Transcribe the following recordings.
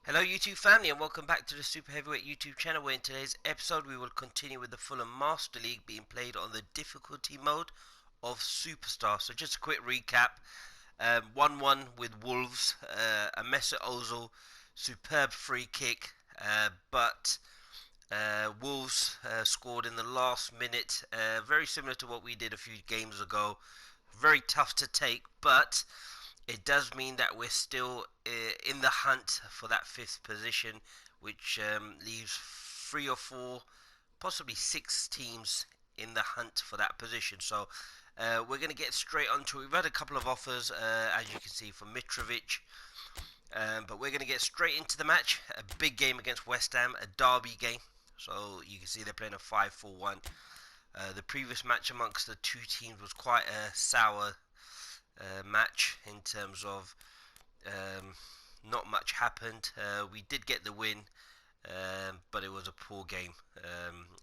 Hello YouTube family and welcome back to the Super Heavyweight YouTube channel, where in today's episode we will continue with the Fulham Master League being played on the difficulty mode of Superstar. So just a quick recap, 1-1 with Wolves, a Mesut Ozil superb free kick, but Wolves scored in the last minute, very similar to what we did a few games ago. Very tough to take, but it does mean that we're still in the hunt for that fifth position, which leaves 3 or 4, possibly 6 teams in the hunt for that position. So we're going to get straight onto it. We've had a couple of offers, as you can see, from Mitrovic. But we're going to get straight into the match. A big game against West Ham, a derby game. So you can see they're playing a 5-4-1. The previous match amongst the two teams was quite a sour match in terms of not much happened. We did get the win, but it was a poor game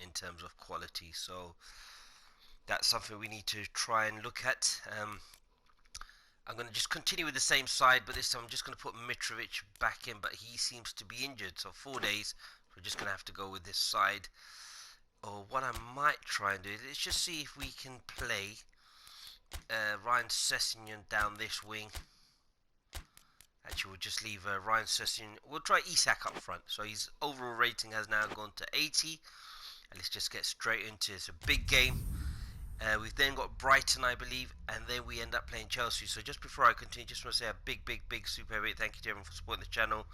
in terms of quality. So that's something we need to try and look at. I'm going to just continue with the same side, but this time I'm just going to put Mitrovic back in, but he seems to be injured, so 4 days. We're just going to have to go with this side. Or what I might try and do is just see if we can play Ryan Sessegnon down this wing. Actually, we'll just leave Ryan Sessegnon. We'll try Isak up front. So his overall rating has now gone to 80. And let's just get straight into it. It's a big game. We've then got Brighton, I believe, and then we end up playing Chelsea. So just before I continue, just want to say a big super heavy thank you to everyone for supporting the channel.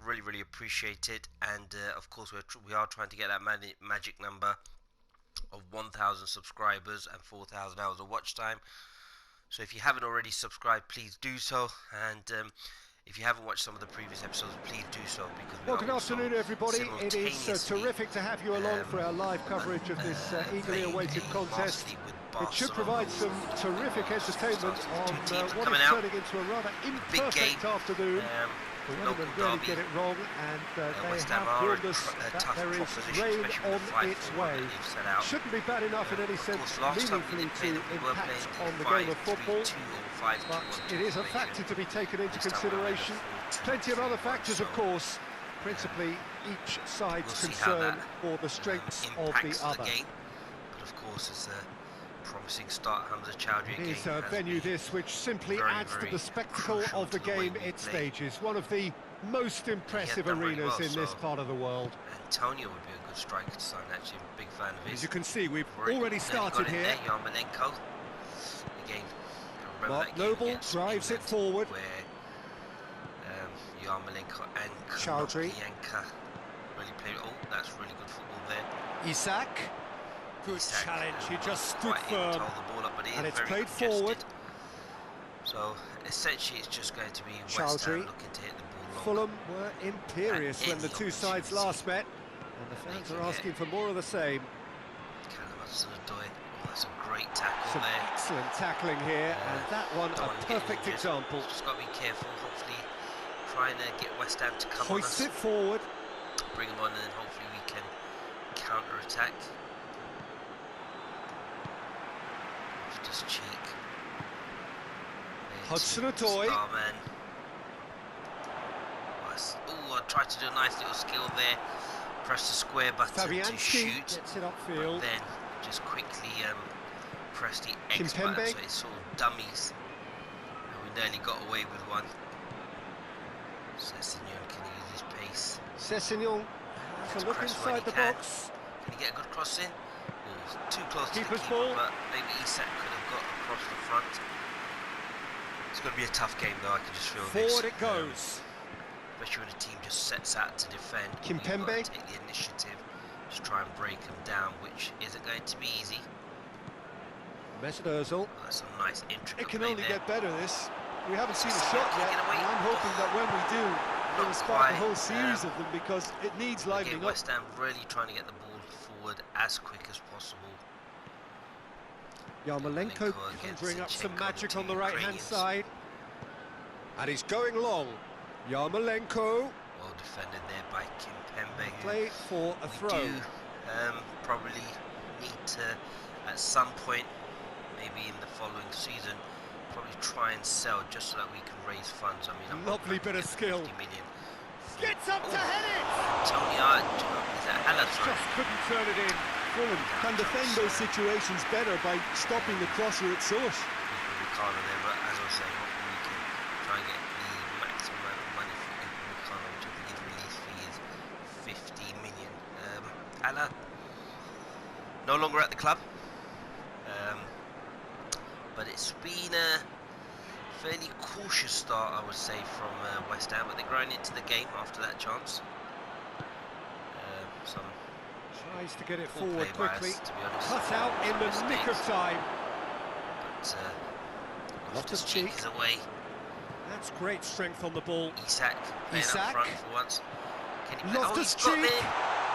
Really appreciate it. And of course, we are trying to get that magic number of 1,000 subscribers and 4,000 hours of watch time. So if you haven't already subscribed, please do so. And if you haven't watched some of the previous episodes, please do so, because well, good afternoon everybody. It is terrific to have you along for our live coverage of this eagerly awaited contest. It should provide some terrific entertainment on what is turning into a rather imperfect afternoon. The Weathermen really get it wrong, and they have warned us that there is rain on its way. Shouldn't be bad enough in any sense meaningfully to impact on the game of football, but it is a factor to be taken into consideration. Plenty of other factors, of course, principally each side's concern for the strengths of the other. But of course, it's a promising start. Hamza Chowdhury again. It is a venue this which simply adds to the spectacle of the game it stages. One of the most impressive arenas in this part of the world. Antonio would be a good striker to sign, actually. I'm a big fan of his. As you can see, we've already started here. Yarmolenko. Again, Mark Noble drives it forward. Where Yarmolenko and Chowdhury really played. Oh, that's really good football there. Isak. Good challenge, he just stood firm, the ball up, but and it's played forward. So essentially it's just going to be West Ham looking to hit the ball long. Fulham were imperious when the two sides last met, and the fans are asking for more of the same. Oh, that's a great tackle there. Excellent tackling here, and that one a perfect example. Just got to be careful, hopefully trying to get West Ham to come Hoist it forward. Bring them on, and then hopefully we can counter-attack. Cheek. Hudson-Odoi. Starman. Oh, I tried to do a nice little skill there. Press the square button to shoot. Gets it upfield. But then just quickly press the X button, so it's all dummies. And we nearly got away with one. Sessegnon can use his pace. Sessegnon has a look inside the box. Can he get a good cross in? Too close to the keeper's keeper, ball. but maybe Isak could have got across the front. It's going to be a tough game, though. I can just feel forward it goes. Especially when a team just sets out to defend. Kimpembe take the initiative, just try and break them down, which isn't going to be easy. Mesut Ozil. That's a nice intricate It can play only there. get better. This we haven't seen a shot yet, and I'm hoping that when we do, it'll spark a whole series of them, because it needs livening up. West Ham really trying to get the ball forward as quick as possible. Yarmolenko conjuring up some magic on the right-hand side. And he's going long. Yarmolenko. Well defended there by Kimpembe. Play for a throw. We do probably need to, at some point, maybe in the following season, probably try and sell just so that we can raise funds. I mean, I'm lovely bit of skill. 50 million Gets up to head it! Antonio, is that Haller? Just couldn't turn it in. Fulham can defend those situations better by stopping the crosser at source. Ricardo there, but as I was saying, hopefully we can try and get the maximum amount of money for Ricardo, which I think his release fee is 50 million. Haller, no longer at the club. But it's been a fairly cautious start, I would say, from West Ham, but they're growing into the game after that chance. Some tries to get it forward quickly. Bias, to be honest. Cut out in the nick of time. But Loftus-Cheek is away. That's great strength on the ball. Isak playing up front for once. Can he play? Loftus-Cheek.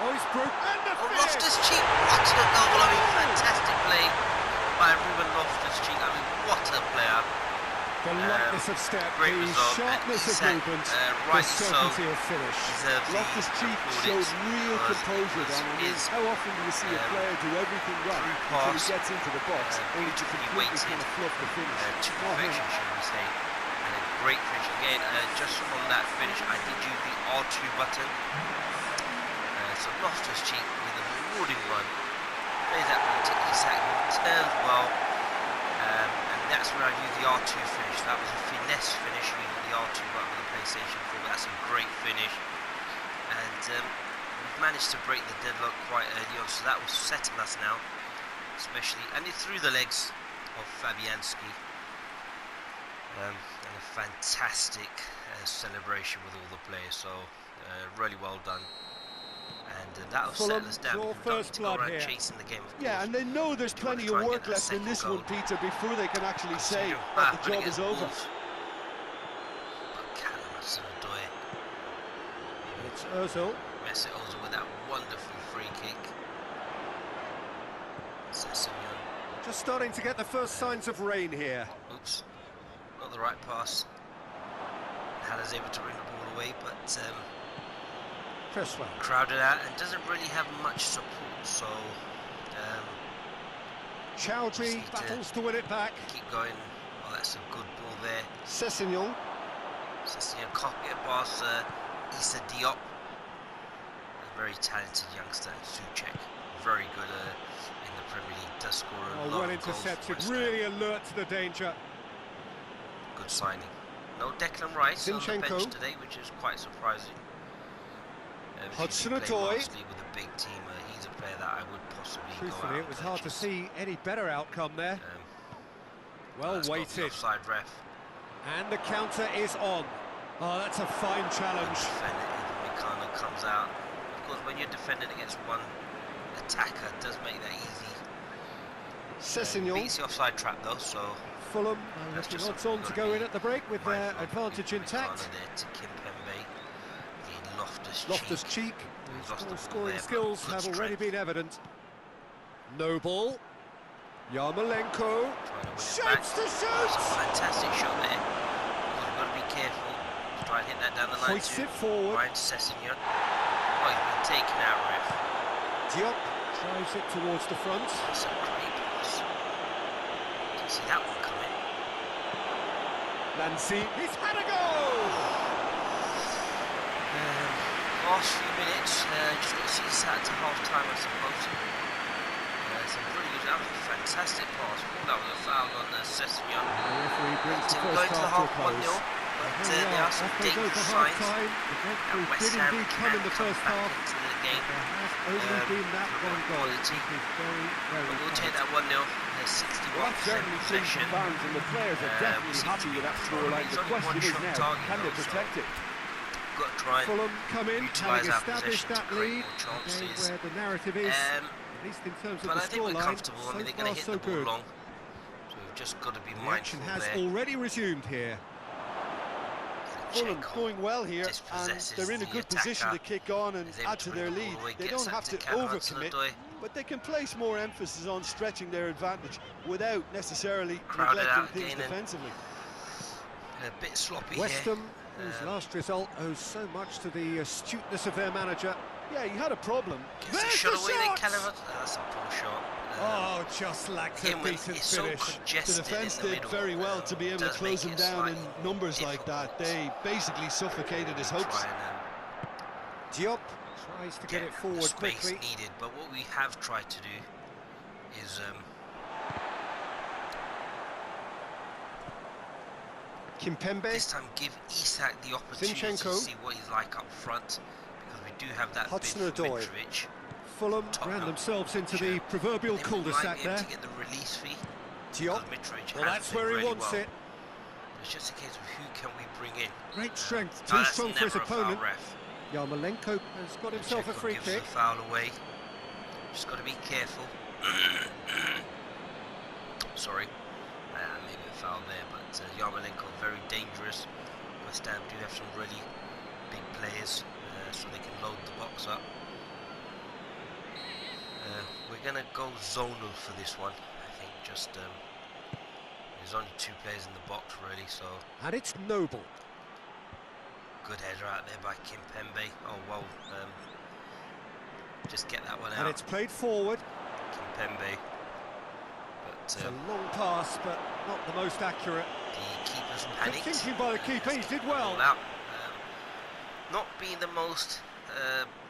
Oh, he's broke. And the finish. Loftus-Cheek, what a goal! I mean, fantastic play by Ruben Loftus-Cheek. I mean, what a player. The lightness of step, the sharpness of movement, the certainty of finish. Loftus-Cheek showed real composure then. I mean, how often do you see a player do everything right until he gets into the box, only to completely kind of fluff the finish? To perfection, should we say. And a great finish. Again, just from that finish, I did use the R2 button. So Loftus-Cheek with a rewarding run. Plays that one to Isak, who turns well. And that's where I use the R2 finish. That was a finesse finish using the R2 button on the PlayStation 4. That's a great finish. And we've managed to break the deadlock quite early on, so that was setting us now. Especially, and it through the legs of Fabianski. And a fantastic celebration with all the players, so really well done. And that'll settle us down. Your first blood here. Chasing the game, of course. Yeah, and they know there's plenty of work left in this one, Peter, before they can actually say that the job is over. It's Ozil. Mesut Ozil with that wonderful free kick. Sessegnon. Just starting to get the first signs of rain here. Oops, not the right pass. Haller's able to bring the ball away, but crowded out and doesn't really have much support, so Chowdhury battles to win it back. Keep going. Oh, that's a good ball there. Sessegnon copy it past Issa Diop, a very talented youngster. Souček, very good in the Premier League, does score a lot well of goals. intercepted, really alert to the danger. Good signing. No Declan Rice on the bench Zinchenko today, which is quite surprising. Hudson-Odoi with a big team, he's a player that I would possibly Truthfully, go out it was hard to see any better outcome there. Well weighted. Offside ref. And the counter is on. Oh, that's a fine challenge. Mikano comes out. Of course, when you're defending against one attacker, it does make that easy. Sessegnon beats the offside trap though, so Fulham looking odds on to go in at the break with their advantage intact. Loftus-Cheek, whose scoring skills have already been evident. No ball. Yarmolenko shoots to shoot! That's a fantastic shot there. You've got to be careful. Just try and hit that down the line. Hoists it forward. Ryan Sessegnon. Oh, he's been taken out, ref. Diop drives it towards the front. That's a great pass. Didn't see that one coming. Nancy, he's had a goal! Last few minutes, just got to see this out to half-time, I suppose. Some really good, that was a fantastic pass. Oh, that was a foul on Sessegnon. The referee brings the Going first to the half half 1-0, but there are some dangerous signs. And West Ham did come in the first half. Into the game. There has only been that one goal. Quality. Very, very But we'll take that 1-0. 61% possession. Fans and the players are definitely happy with that scoreline. The question is now, can they protect it? Got to try and Fulham come in, having established that lead, chances. where the narrative is, at least in terms of but the I think we're scoreline, comfortable. so I mean, they're far going to hit so the ball good. long, so we've just got to be The action mindful has there. already resumed here. Fulham going well here, and they're in a good position to kick on and add to their lead. They don't have to overcommit, but they can place more emphasis on stretching their advantage without necessarily neglecting things defensively. A bit sloppy West here. Ham, whose last result owes so much to the astuteness of their manager. Yeah, he had a problem. There's a shot away there, Callum. That's a poor shot. Oh, just lacked a decent finish. The defence did very well to be able to close him down in numbers like that. They basically suffocated his hopes. Diop tries to get it forward space quickly. Needed, but what we have tried to do is Kimpembe. This time give Isak the opportunity to see what he's like up front, because we do have that bid from Mitrovic. Fulham ran themselves into the proverbial cul-de-sac there. To get the release fee. Diop. Well, that's where he wants it. It's just a case of who can we bring in. Great strength, too strong for his opponent. Yarmolenko has got himself a free kick. The foul away. Just got to be careful. Sorry, maybe a foul there, but Yarmolenko very dangerous. West Ham do have some really big players, so they can load the box up. We're gonna go zonal for this one. I think just there's only 2 players in the box really, so. And it's Noble. Good header out there by Kimpembe. Oh well, just get that one out. And it's played forward. Kimpembe. But it's a long pass, but not the most accurate. The keeper's panicked. Good thinking by the keeper, he did well. Not being the most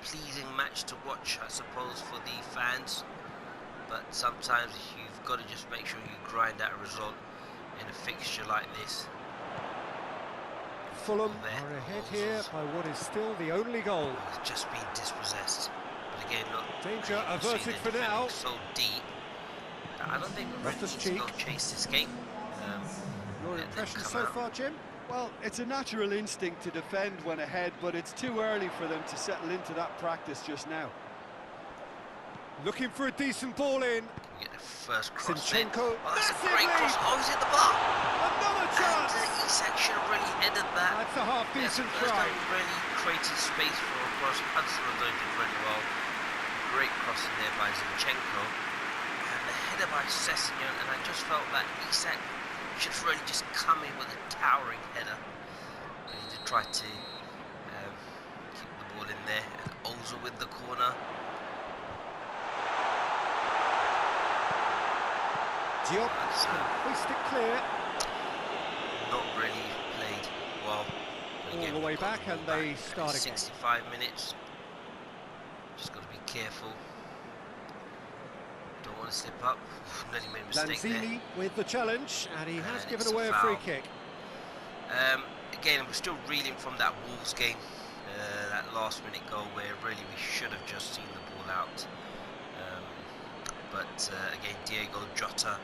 pleasing match to watch, I suppose, for the fans. But sometimes you've got to just make sure you grind out a result in a fixture like this. Fulham are ahead here by what is still the only goal. It's just been dispossessed. But again, look, danger averted for now. So deep. I don't think we're ready to go chase this game. Your impression so far, Jim? Well, it's a natural instinct to defend when ahead, but it's too early for them to settle into that practice just now. Looking for a decent ball in. We get the first cross. Zinchenko. Oh, that's a great cross. Oh, he's in the bar. Another chance. And Isak should have really headed that. That's a half-decent try. Really created space for a cross. Hudson did really well. Great cross in there by Zinchenko. And the header by Sessegnon, and I just felt that Isak should really just come in with a towering header. But he did try to keep the ball in there. And Ozil with the corner. Diop, hoist it clear. Not really played well. All the way back, and they start again. 65 minutes. Just got to be careful. Don't want to slip up. Nearly made a mistake Lanzini there. with the challenge, and he has given away a free kick. Again, we're still reeling from that Wolves game. That last-minute goal where really we should have just seen the ball out. But again, Diego Jota,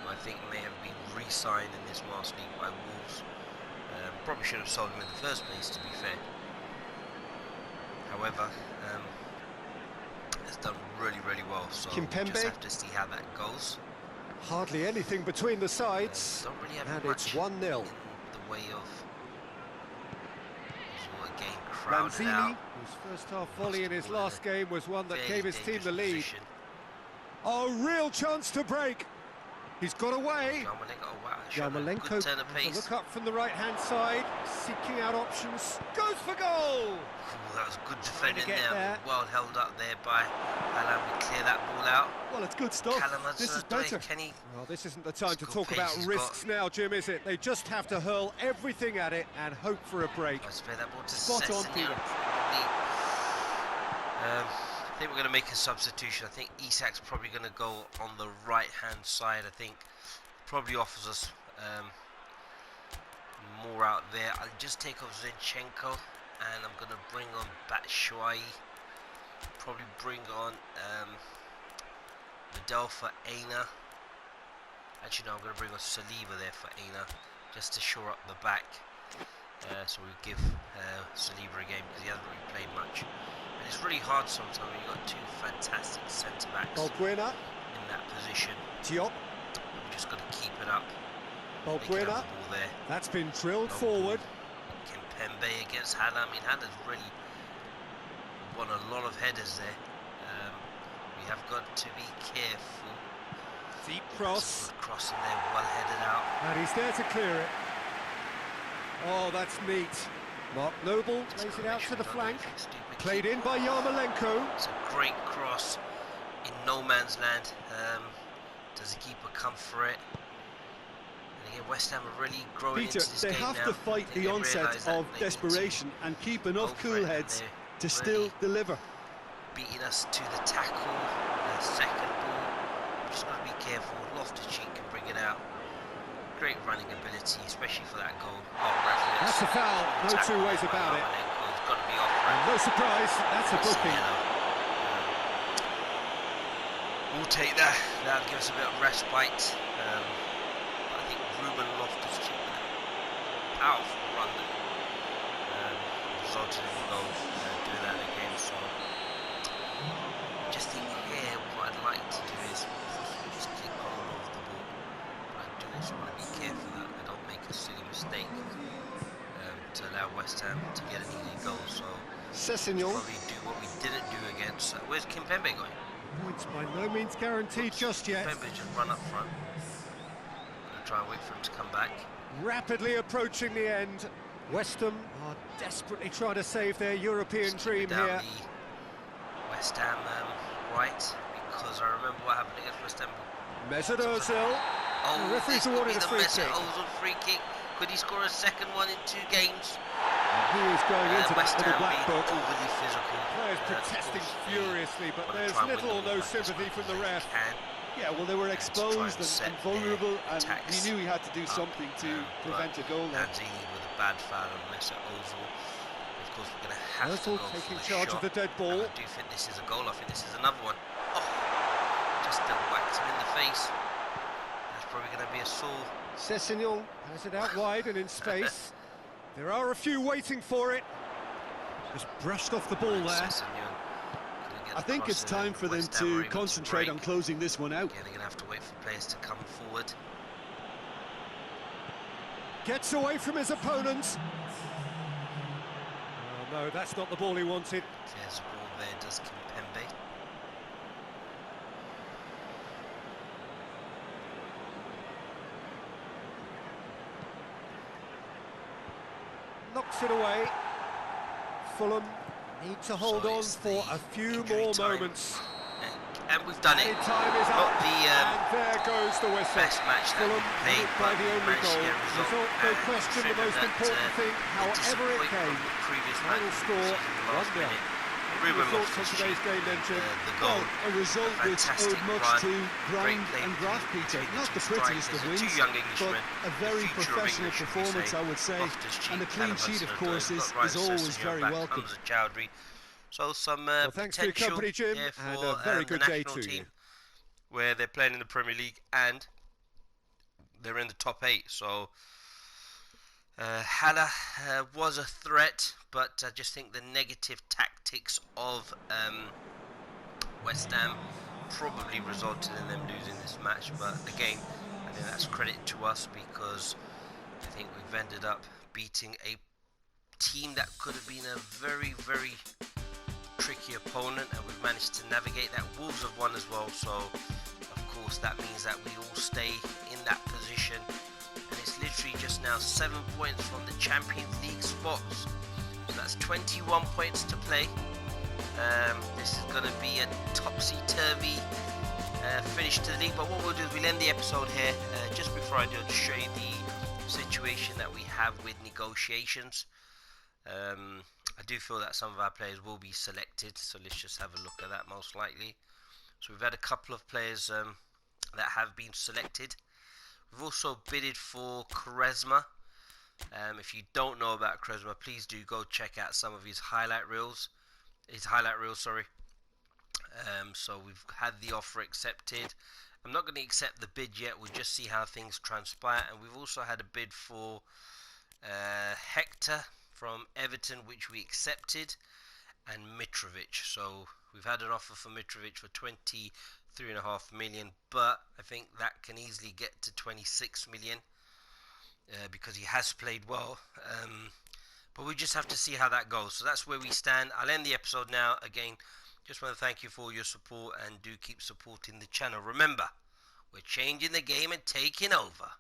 who I think may have been re-signed in this Master League by Wolves. Probably should have sold him in the first place, to be fair. However, has done really, really well. So we'll just have to see how that goes. Hardly anything between the sides. Don't really have and much it's 1-0. in the way of again crowded out. Whose first half volley in his last game was one that gave his team the lead. Position. Oh, real chance to break. He's got away. Yarmolenko look up from the right-hand side, seeking out options. Goes for goal. Ooh, that was good defending there. Well held up there by Alan. We clear that ball out. Well, it's good stuff. This is better. Well, this isn't the time to talk about risks now, Jim, is it? They just have to hurl everything at it and hope for a break. Let's play that ball to Spot on, Peter. I think we're going to make a substitution. I think Isak's probably going to go on the right-hand side. I think probably offers us more out there. I'll just take off Zinchenko, and I'm going to bring on Batshuayi. Probably bring on Vidal for Aina. Actually, no, I'm going to bring on Saliba there for Aina, just to shore up the back. So we give Saliba a game because he hasn't really played much. And it's really hard sometimes when you've got 2 fantastic centre-backs in that position. Diop. We've just got to keep it up. Balbuena. That's been drilled forward. Kimpembe against Hannah. I mean, Hannah's really won a lot of headers there. We have got to be careful. Deep cross. Cross in there, well headed out. And he's there to clear it. Oh, that's neat. Mark Noble lays it out to the flank. Played in by Yarmolenko. It's a great cross in no man's land. Does the keeper come for it? And again, West Ham are really growing into this game now. They have to fight the onset of desperation and keep enough cool heads to still deliver. Beating us to the tackle, second ball. We've just got to be careful. Loftus-Cheek can bring it out. Great running ability, especially for that goal. Oh, that's a foul. No two ways about it. It's got to be off. Right? No surprise. That's a booking. We'll take that. That'll give us a bit of respite. I think Ruben Loftus-Cheek with a powerful run resulted in the goal. Do that again. So just think here, what I'd like to do is possibly just keep hold of the ball. But I do also want to be careful that I don't make a silly mistake to allow West Ham to get an easy goal. So probably do what we didn't do against. Where's Kimpembe going? Points by no means guaranteed just yet. Kimpembe just run up front. Gonna try and wait for him to come back. Rapidly approaching the end. West Ham are desperately trying to save their European dream here. West Ham right, because I remember what happened against West Ham. Mesut Ozil. Oh, the referee's awarded a free kick. Ozil free kick. Could he score a second one in 2 games? He is going into West that Ham black book. Overly physical. Players protesting furiously, but there's little or no sympathy from the ref. Yeah, well, they were exposed and vulnerable, and he knew he had to do something to prevent a goal there. Lanzini with a bad foul on Mesut Ozil. Of course, we're going to have to go taking for the charge shot. of the dead ball. I do think this is a goal. I think this is another one. Oh, just whacked him in the face. That's probably going to be a sore. Sessegnon has it out wide and in space. There are a few waiting for it. Just brushed off the ball there. I think it's time for them to concentrate on closing this one out. Yeah, they're going to have to wait for players to come forward. Gets away from his opponents. Oh, no, that's not the ball he wanted. There's a ball there, does Kimpembe. Knocks it away. Fulham need to hold on for a few more moments. And we've done it. Time is Not up. the and there goes the whistle. best match that Fulham we played, by but the we only managed to goal. get a result. Result, no question, the most important thing, however it came. Final score, 1-0. Ruben Thoughts on today's game then, Jim? The goal. A result which owed much to ground and graft, Peter. Not the prettiest of wins, but a very professional performance, I would say. And a clean sheet, of course, is always very welcome. So some thanks for your potential company, Jim, for and a very good the day national to team, you. where they're playing in the Premier League and they're in the top 8. So Haller was a threat, but I just think the negative tactics of West Ham probably resulted in them losing this match. But again, I think that's credit to us, because I think we've ended up beating a team that could have been a very, very tricky opponent, and we've managed to navigate that. Wolves have won as well, so of course that means that we all stay in that position, and it's literally just now 7 points from the Champions League spots, so that's 21 points to play. This is going to be a topsy-turvy finish to the league, but what we'll do is we'll end the episode here. Just before I do, I'll just show you the situation that we have with negotiations. I do feel that some of our players will be selected, so let's just have a look at that most likely. So we've had a couple of players that have been selected. We've also bidded for Quaresma. If you don't know about Quaresma, please do go check out some of his highlight reels. So we've had the offer accepted. I'm not going to accept the bid yet, we'll just see how things transpire. And we've also had a bid for Hector from Everton, which we accepted, and Mitrovic. So we've had an offer for Mitrovic for 23.5 million, but I think that can easily get to 26 million because he has played well. But we just have to see how that goes. So that's where we stand. I'll end the episode now. Again, just want to thank you for your support, and do keep supporting the channel. Remember, we're changing the game and taking over.